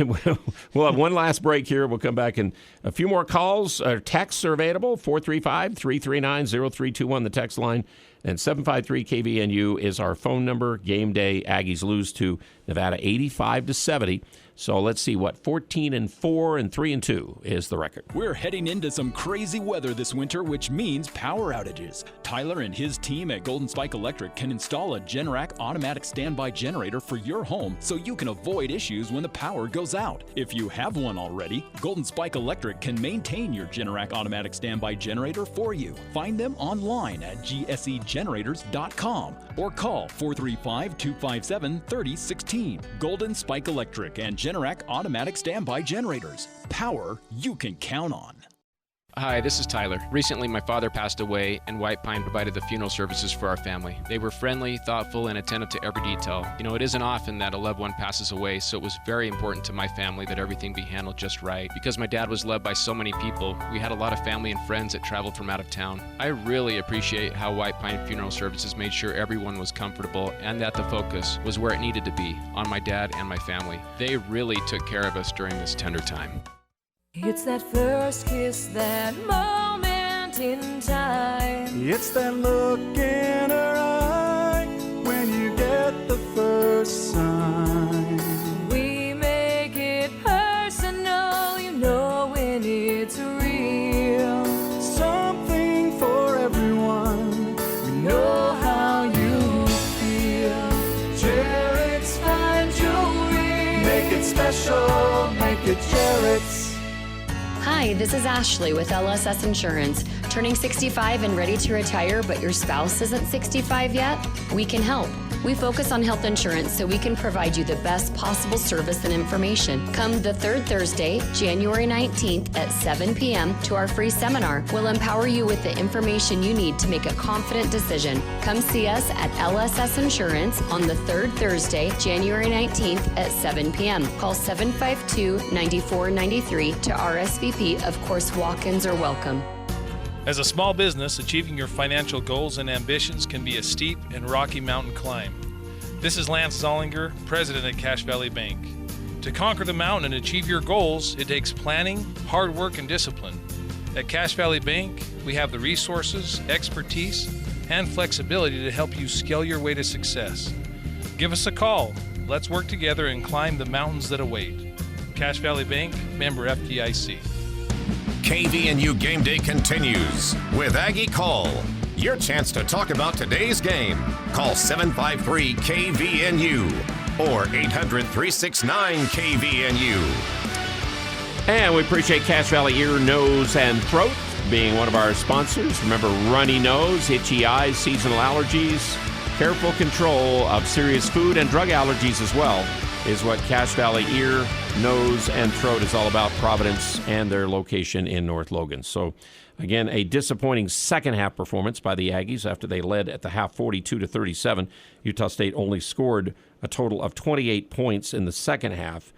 We'll have one last break here. We'll come back, and a few more calls. Texts are available, 435-339-0321, the text line. And 753-KVNU is our phone number. Game day, Aggies lose to Nevada 85-70. So let's see, 14-4 and 3-2 is the record. We're heading into some crazy weather this winter, which means power outages. Tyler and his team at Golden Spike Electric can install a Generac automatic standby generator for your home so you can avoid issues when the power goes out. If you have one already, Golden Spike Electric can maintain your Generac automatic standby generator for you. Find them online at gsegenerators.com or call 435-257-3016. Golden Spike Electric and Generac automatic standby generators. Power you can count on. Hi, this is Tyler. Recently, my father passed away, and White Pine provided the funeral services for our family. They were friendly, thoughtful, and attentive to every detail. It isn't often that a loved one passes away, so it was very important to my family that everything be handled just right. Because my dad was loved by so many people, we had a lot of family and friends that traveled from out of town. I really appreciate how White Pine Funeral Services made sure everyone was comfortable and that the focus was where it needed to be, on my dad and my family. They really took care of us during this tender time. It's that first kiss, that moment in time. It's that look in her eye when you get the first sign. We make it personal, when it's real. Something for everyone. We know how you feel. Jared's fine jewelry. Make it special, make it Jared's. Hi, this is Ashley with LSS Insurance. Turning 65 and ready to retire, but your spouse isn't 65 yet? We can help. We focus on health insurance so we can provide you the best possible service and information. Come the third Thursday, January 19th at 7 p.m. to our free seminar. We'll empower you with the information you need to make a confident decision. Come see us at LSS Insurance on the third Thursday, January 19th at 7 p.m. Call 752-9493 to RSVP. Of course, walk-ins are welcome. As a small business, achieving your financial goals and ambitions can be a steep and rocky mountain climb. This is Lance Zollinger, president at Cache Valley Bank. To conquer the mountain and achieve your goals, it takes planning, hard work, and discipline. At Cache Valley Bank, we have the resources, expertise, and flexibility to help you scale your way to success. Give us a call. Let's work together and climb the mountains that await. Cache Valley Bank, member FDIC. KVNU Game Day continues with Aggie Call. Your chance to talk about today's game. Call 753-KVNU. or 800-369-KVNU. And we appreciate Cache Valley Ear, Nose, and Throat being one of our sponsors. Remember, runny nose, itchy eyes, seasonal allergies, careful control of serious food and drug allergies as well is what Cache Valley Ear, Nose, and Throat is all about. Providence and their location in North Logan. So, again, a disappointing second-half performance by the Aggies after they led at the half 42-37. Utah State only scored a total of 28 points in the second half.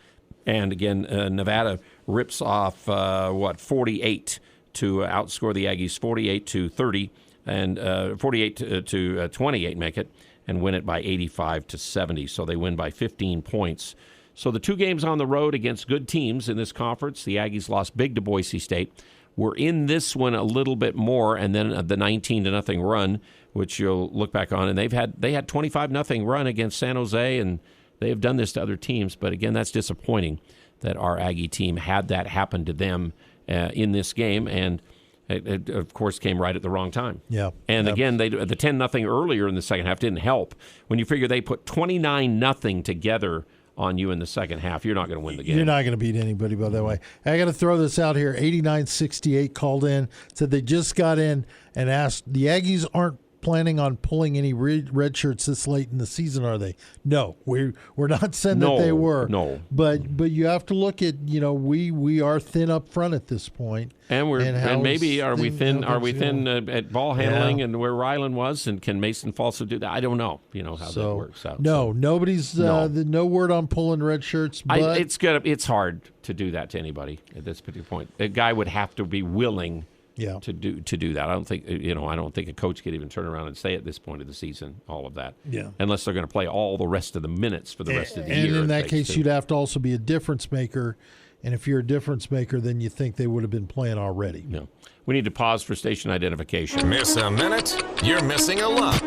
And, again, Nevada rips off, 48 to outscore the Aggies 48-30 and 48-28, make it, and win it by 85-70. So they win by 15 points. So the two games on the road against good teams in this conference, the Aggies lost big to Boise State. We're in this one a little bit more, and then the 19-0 run, which you'll look back on, and they had 25-0 run against San Jose, and they have done this to other teams. But again, that's disappointing that our Aggie team had that happen to them in this game, and it of course came right at the wrong time. Yeah. And again, the 10-0 earlier in the second half didn't help. When you figure they put 29-0 together on you in the second half, you're not going to win the game. You're not going to beat anybody by that way. I got to throw this out here. 8968 called in, said they just got in and asked, the Aggies aren't planning on pulling any red shirts this late in the season, are they? No, we're not saying that they were. No, but you have to look at, we are thin up front at this point, and maybe are we thin at ball handling and where Ryland was, and can Mason Falso do that? I don't know. How that works out. No, nobody's no word on pulling red shirts. But it's hard to do that to anybody at this particular point. A guy would have to be willing. Yeah. To do that. I don't think a coach could even turn around and say at this point of the season all of that. Yeah. Unless they're going to play all the rest of the minutes for the rest of the year. And in that case, you'd have to also be a difference maker. And if you're a difference maker, then you think they would have been playing already. No. We need to pause for station identification. Miss a minute? You're missing a lot.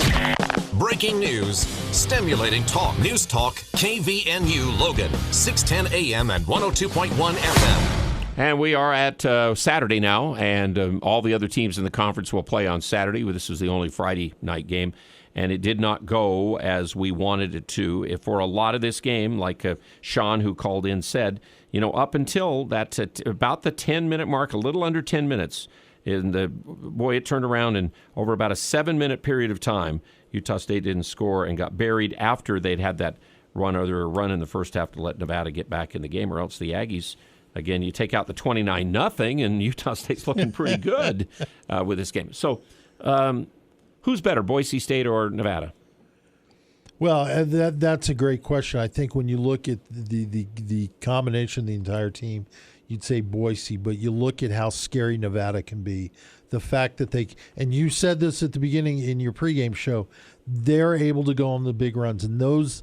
Breaking news, stimulating talk, News Talk, KVNU Logan, 610 AM and 102.1 FM. And we are at Saturday now, and all the other teams in the conference will play on Saturday. This was the only Friday night game, and it did not go as we wanted it to. For a lot of this game, like Sean, who called in, said, up until that about the 10-minute mark, a little under 10 minutes, it turned around, and over about a 7-minute period of time, Utah State didn't score and got buried after they'd had that run in the first half to let Nevada get back in the game, or else the Aggies. Again, you take out the 29-0, and Utah State's looking pretty good with this game. So, who's better, Boise State or Nevada? Well, that's a great question. I think when you look at the combination of the entire team, you'd say Boise, but you look at how scary Nevada can be. The fact that and you said this at the beginning in your pregame show, they're able to go on the big runs, and those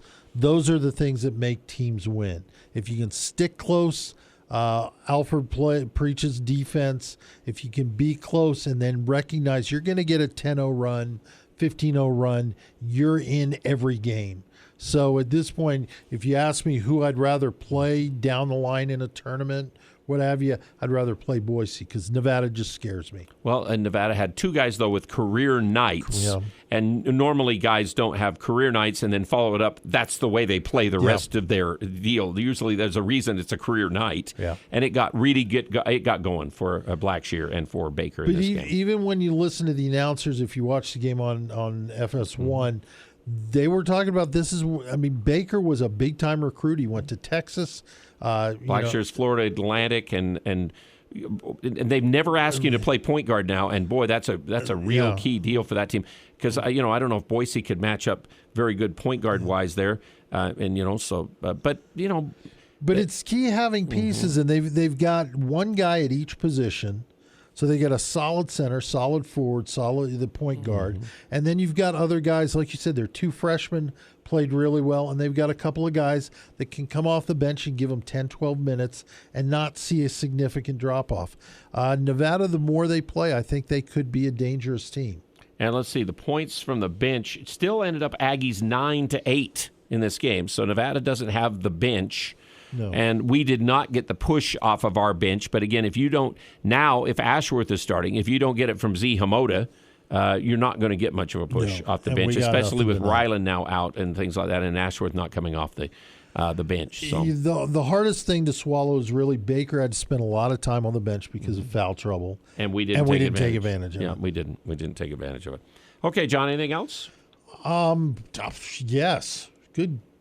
are the things that make teams win. If you can stick close. Alfred preaches defense. If you can be close and then recognize you're going to get a 10-0 run, 15-0 run, you're in every game. So at this point, if you ask me who I'd rather play down the line in a tournament, what have you, I'd rather play Boise because Nevada just scares me. Well, and Nevada had two guys, though, with career nights. Yeah. And normally guys don't have career nights and then follow it up. That's the way they play the rest of their deal. Usually there's a reason it's a career night. Yeah. And it got going for Blackshear and for Baker in this game. Even when you listen to the announcers, if you watch the game on FS1, they were talking about Baker was a big-time recruit. He went to Texas. Blackshear's Florida Atlantic, and they've never asked you to play point guard now. And boy, that's a real key deal for that team because I don't know if Boise could match up very good point guard wise there, but it's key having pieces, and they've got one guy at each position. So they get a solid center, solid forward, the point guard. And then you've got other guys, like you said, they're two freshmen, played really well, and they've got a couple of guys that can come off the bench and give them 10, 12 minutes and not see a significant drop-off. Nevada, the more they play, I think they could be a dangerous team. And let's see, the points from the bench still ended up Aggies 9-8 in this game. So Nevada doesn't have the bench. No. And we did not get the push off of our bench. But again, if Ashworth is starting, if you don't get it from Z Hamoda, you're not going to get much of a push off the bench, especially with Ryland now out and things like that, and Ashworth not coming off the bench. So the hardest thing to swallow is really Baker had to spend a lot of time on the bench because of foul trouble, and we didn't take advantage of it. Yeah, we didn't take advantage of it. Okay, John, anything else? Yes.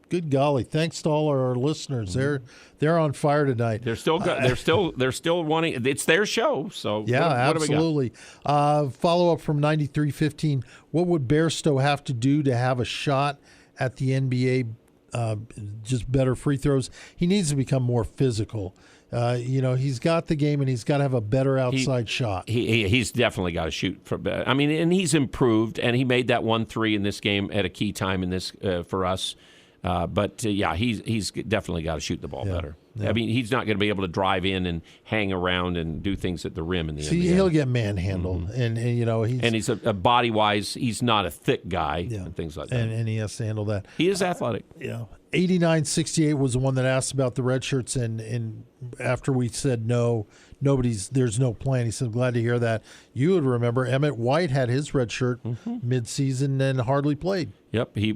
Good golly! Thanks to all our listeners. They're on fire tonight. They're still they're still wanting. It's their show. So yeah, what absolutely. Follow up from 93-15. What would Bairstow have to do to have a shot at the NBA? Just better free throws. He needs to become more physical. He's got the game, and he's got to have a better outside shot. He's definitely got to shoot for. I mean, and he's improved, and he made that 1-3 in this game at a key time in this for us. But he's definitely got to shoot the ball better. Yeah. I mean, he's not going to be able to drive in and hang around and do things at the rim in the NBA. He'll get manhandled, and he's a body wise, he's not a thick guy and things like that. And he has to handle that. He is athletic. Yeah. 89-68 was the one that asked about the red shirts, and after we said no, there's no plan. He said, glad to hear that. You would remember Emmett White had his red shirt mid-season and hardly played. Yep, he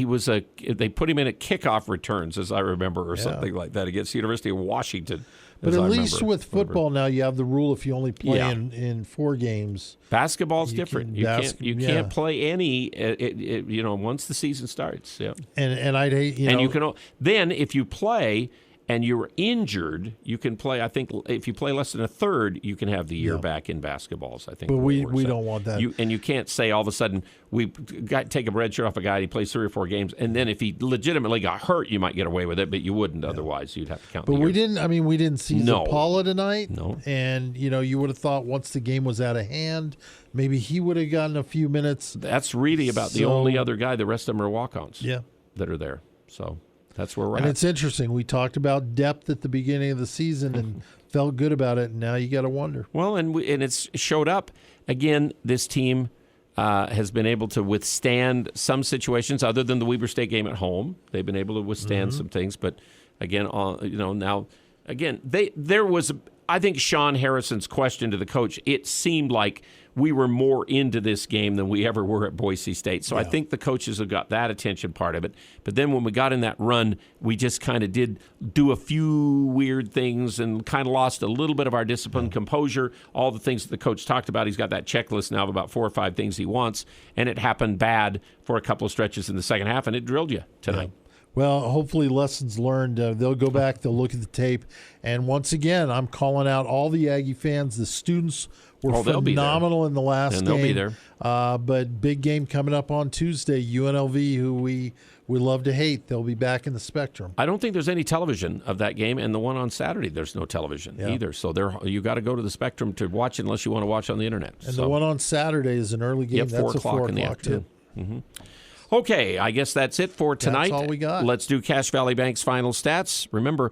was they put him in at kickoff returns, as I remember, or something like that against the University of Washington. But at least with football now, you have the rule if you only play in 4 games. Basketball's different. You can't play any. Once the season starts. Yeah, and I'd hate and you can then if you play and you're injured, you can play. I think if you play less than a third, you can have the year back in basketballs. I think, but we don't want that. You can't say all of a sudden we take a red shirt off a guy and he plays 3 or 4 games, and then if he legitimately got hurt, you might get away with it, but you wouldn't otherwise. You'd have to count. But we didn't. I mean, we didn't see Paula tonight. No, and you would have thought once the game was out of hand, maybe he would have gotten a few minutes. That's really about the only other guy. The rest of them are walk-ons. Yeah, that are there. So. That's where we're at. And it's interesting. We talked about depth at the beginning of the season and felt good about it, and now you got to wonder. Well, and it's showed up. Again, this team has been able to withstand some situations other than the Weber State game at home. They've been able to withstand some things. But, again, there was, I think, Sean Harrison's question to the coach. It seemed like we were more into this game than we ever were at Boise State. So I think the coaches have got that attention part of it. But then when we got in that run, we just kind of did do a few weird things and kind of lost a little bit of our discipline, composure, all the things that the coach talked about. He's got that checklist now of about 4 or 5 things he wants, and it happened bad for a couple of stretches in the second half, and it drilled you tonight. Yeah. Well, hopefully lessons learned. They'll go back, they'll look at the tape. And once again, I'm calling out all the Aggie fans. The students were phenomenal in the last game. They'll be there. But big game coming up on Tuesday. UNLV, who we love to hate, they'll be back in the Spectrum. I don't think there's any television of that game, and the one on Saturday, there's no television either. So you got to go to the Spectrum to watch it unless you want to watch on the internet. And the one on Saturday is an early game. Yep, That's 4 o'clock in the afternoon. Too. Okay, I guess that's it for tonight. That's all we got. Let's do Cache Valley Bank's final stats. Remember,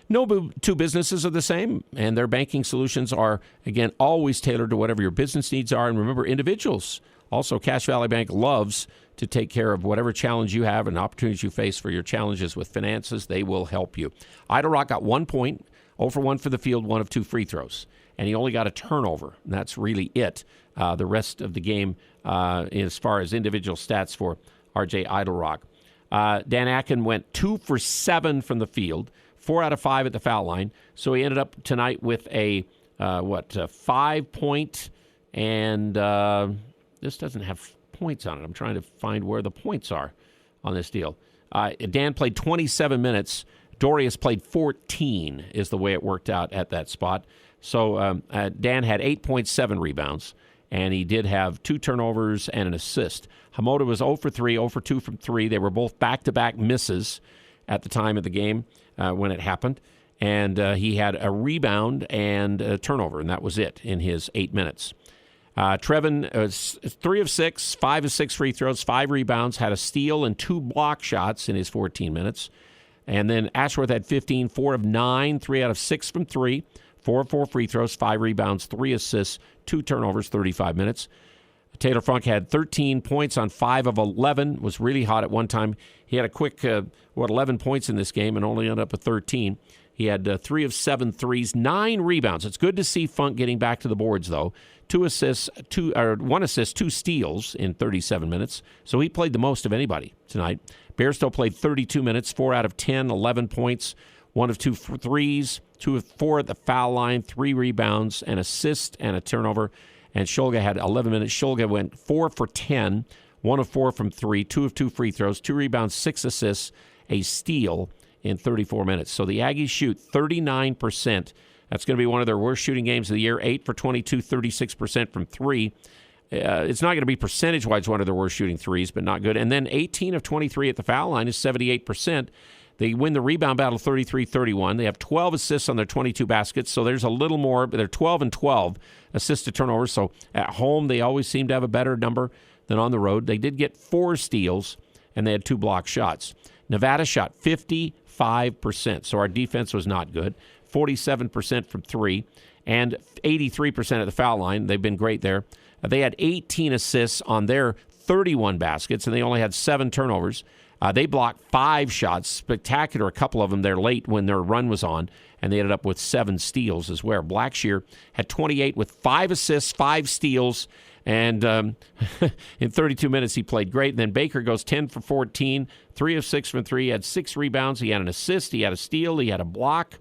no two businesses are the same, and their banking solutions are, again, always tailored to whatever your business needs are. And remember, individuals. Also, Cache Valley Bank loves to take care of whatever challenge you have and opportunities you face for your challenges with finances. They will help you. Idle Rock got 1 point, 0 for 1 for the field, 1 of 2 free throws. And he only got a turnover, and that's really it. The rest of the game, as far as individual stats for R.J. Idle Rock. Dan Akin went 2 for 7 from the field, 4 out of 5 at the foul line. So he ended up tonight with a 5-point, and this doesn't have points on it. I'm trying to find where the points are on this deal. Dan played 27 minutes. Dorius played 14 is the way it worked out at that spot. So Dan had 8.7 rebounds, and he did have 2 turnovers and an assist. Hamoda was 0 for 3, 0 for 2 from 3. They were both back-to-back misses at the time of the game when it happened. And he had a rebound and a turnover, and that was it in his 8 minutes. Trevin was 3 of 6, 5 of 6 free throws, 5 rebounds, had a steal and 2 block shots in his 14 minutes. And then Ashworth had 15, 4 of 9, 3 out of 6 from 3, 4 of 4 free throws, 5 rebounds, 3 assists, 2 turnovers, 35 minutes. Taylor Funk had 13 points on 5 of 11, was really hot at one time. He had a quick, 11 points in this game and only ended up with 13. He had 3 of 7 threes, 9 rebounds. It's good to see Funk getting back to the boards, though. 1 assist, 2 steals in 37 minutes. So he played the most of anybody tonight. Bairstow played 32 minutes, 4 out of 10, 11 points, 1 of 2 threes, 2 of 4 at the foul line, 3 rebounds, an assist, and a turnover. And Shulga had 11 minutes. Shulga went 4 for 10, 1 of 4 from 3, 2 of 2 free throws, 2 rebounds, 6 assists, a steal in 34 minutes. So the Aggies shoot 39%. That's going to be one of their worst shooting games of the year. 8 for 22, 36% from 3. It's not going to be percentage-wise one of their worst shooting threes, but not good. And then 18 of 23 at the foul line is 78%. They win the rebound battle 33-31. They have 12 assists on their 22 baskets, so there's a little more. They're 12 and 12 assist to turnovers. So at home, they always seem to have a better number than on the road. They did get 4 steals, and they had 2 block shots. Nevada shot 55%, so our defense was not good. 47% from 3, and 83% at the foul line. They've been great there. They had 18 assists on their 31 baskets, and they only had 7 turnovers. They blocked 5 shots, spectacular, a couple of them there late when their run was on, and they ended up with 7 steals as well. Blackshear had 28 with 5 assists, 5 steals, and in 32 minutes he played great. And then Baker goes 10 for 14, 3 of 6 from 3, he had 6 rebounds, he had an assist, he had a steal, he had a block.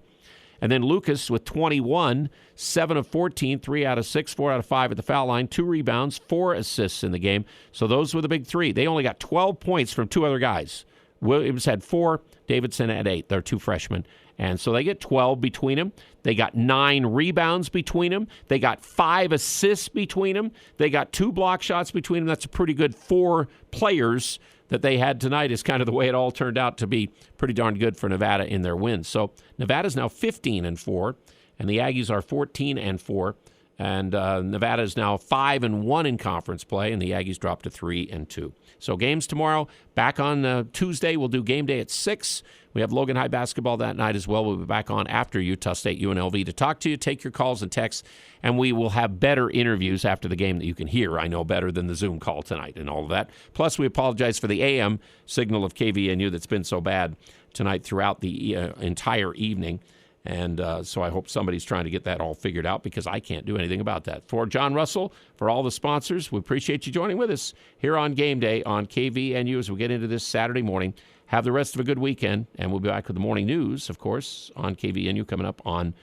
And then Lucas with 21, 7 of 14, 3 out of 6, 4 out of 5 at the foul line, 2 rebounds, 4 assists in the game. So those were the big 3. They only got 12 points from 2 other guys. Williams had 4, Davidson had 8. They're 2 freshmen. And so they get 12 between them. They got 9 rebounds between them. They got 5 assists between them. They got 2 block shots between them. That's a pretty good 4 players that they had tonight. Is kind of the way it all turned out to be pretty darn good for Nevada in their wins. So Nevada's now 15-4, and the Aggies are 14-4. And Nevada is now 5-1 in conference play, and the Aggies dropped to 3-2. So games tomorrow. Back on Tuesday, we'll do game day at 6. We have Logan High basketball that night as well. We'll be back on after Utah State UNLV to talk to you, take your calls and texts, and we will have better interviews after the game that you can hear, I know, better than the Zoom call tonight and all of that. Plus, we apologize for the AM signal of KVNU that's been so bad tonight throughout the entire evening. And so I hope somebody's trying to get that all figured out, because I can't do anything about that. For John Russell, for all the sponsors, we appreciate you joining with us here on Game Day on KVNU as we get into this Saturday morning. Have the rest of a good weekend, and we'll be back with the morning news, of course, on KVNU coming up on,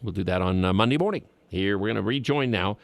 we'll do that on Monday morning. Here, we're going to rejoin now